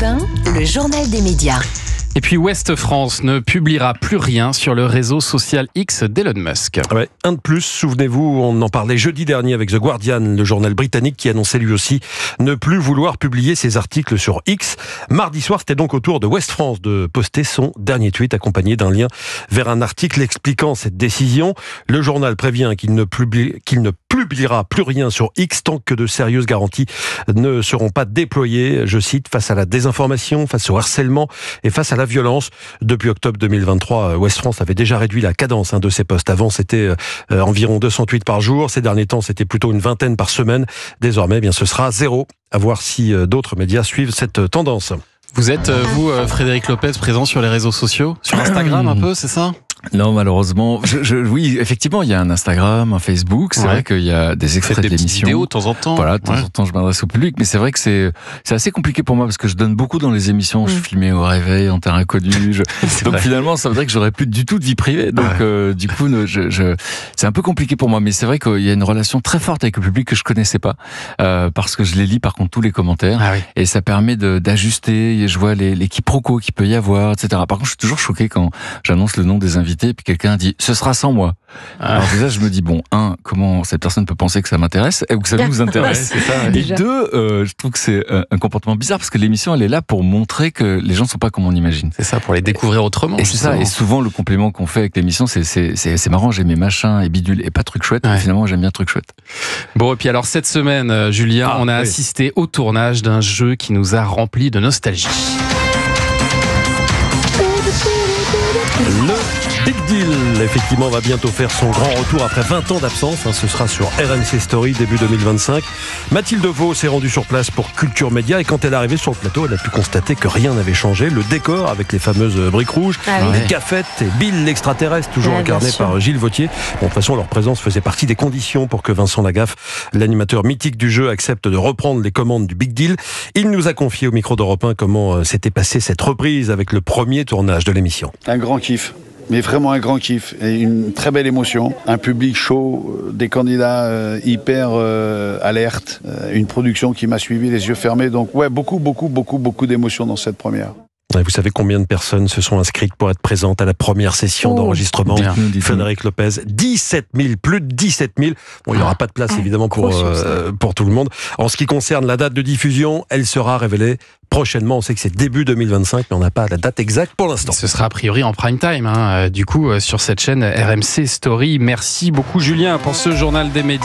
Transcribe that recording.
Europe 1, le journal des médias. Et puis Ouest France ne publiera plus rien sur le réseau social X d'Elon Musk. Ouais, un de plus, souvenez-vous, on en parlait jeudi dernier avec The Guardian, le journal britannique qui annonçait lui aussi ne plus vouloir publier ses articles sur X. Mardi soir, c'était donc au tour de Ouest France de poster son dernier tweet accompagné d'un lien vers un article expliquant cette décision. Le journal prévient qu'il ne publiera plus rien sur X tant que de sérieuses garanties ne seront pas déployées, je cite, face à la désinformation, face au harcèlement et face à la violence. Depuis octobre 2023, Ouest France avait déjà réduit la cadence de ses posts. Avant, c'était environ 200 tweets par jour. Ces derniers temps, c'était plutôt une vingtaine par semaine. Désormais, ce sera 0. À voir si d'autres médias suivent cette tendance. Vous êtes, vous, Frédéric Lopez, présent sur les réseaux sociaux? Sur Instagram un peu, c'est ça? Non, malheureusement. Oui, effectivement, il y a un Instagram, un Facebook. C'est vrai qu'il y a des extraits de l'émission. Vidéos de temps en temps. Voilà, de temps en temps, je m'adresse au public. Mais c'est vrai que c'est assez compliqué pour moi parce que je donne beaucoup dans les émissions. Je filmais au réveil, en terre inconnue. Donc finalement, ça veut dire que j'aurais plus du tout de vie privée. Donc du coup, c'est un peu compliqué pour moi. Mais c'est vrai qu'il y a une relation très forte avec le public que je connaissais pas parce que je les lis par contre tous les commentaires et ça permet d'ajuster. Et je vois les quiproquos qu'il peut y avoir, etc. Par contre, je suis toujours choqué quand j'annonce le nom des invités. Puis quelqu'un dit ce sera sans moi. Alors déjà je me dis comment cette personne peut penser que ça m'intéresse ou que ça nous intéresse. Et deux, je trouve que c'est un comportement bizarre parce que l'émission elle est là pour montrer que les gens sont pas comme on imagine. C'est ça, pour les découvrir autrement. Et c'est ça. Et souvent le complément qu'on fait avec l'émission c'est marrant, j'ai mes machins et bidules et pas trucs chouettes. Mais finalement j'aime bien trucs chouettes. Bon, et puis alors cette semaine, Julien, on a assisté au tournage d'un jeu qui nous a rempli de nostalgie. Le Big Deal, effectivement, va bientôt faire son grand retour après 20 ans d'absence. Ce sera sur RMC Story début 2025. Mathilde Vaux s'est rendue sur place pour Culture Média et quand elle est arrivée sur le plateau, elle a pu constater que rien n'avait changé. Le décor avec les fameuses briques rouges, les gaffettes et Bill l'extraterrestre, toujours incarné par Gilles Vautier. Bon, de toute façon, leur présence faisait partie des conditions pour que Vincent Lagaffe, l'animateur mythique du jeu, accepte de reprendre les commandes du Big Deal. Il nous a confié au micro d'Europe 1 comment s'était passée cette reprise avec le premier tournage de l'émission. Un grand kiff. Mais vraiment un grand kiff et une très belle émotion. Un public chaud, des candidats hyper alertes, une production qui m'a suivi les yeux fermés. Donc beaucoup d'émotions dans cette première. Vous savez combien de personnes se sont inscrites pour être présentes à la première session d'enregistrement? Frédéric Lopez, 17 000, plus de 17 000. Bon, il n'y aura pas de place évidemment pour tout le monde. En ce qui concerne la date de diffusion, elle sera révélée prochainement. On sait que c'est début 2025, mais on n'a pas la date exacte pour l'instant. Ce sera a priori en prime time, du coup, sur cette chaîne RMC Story. Merci beaucoup Julien pour ce journal des médias.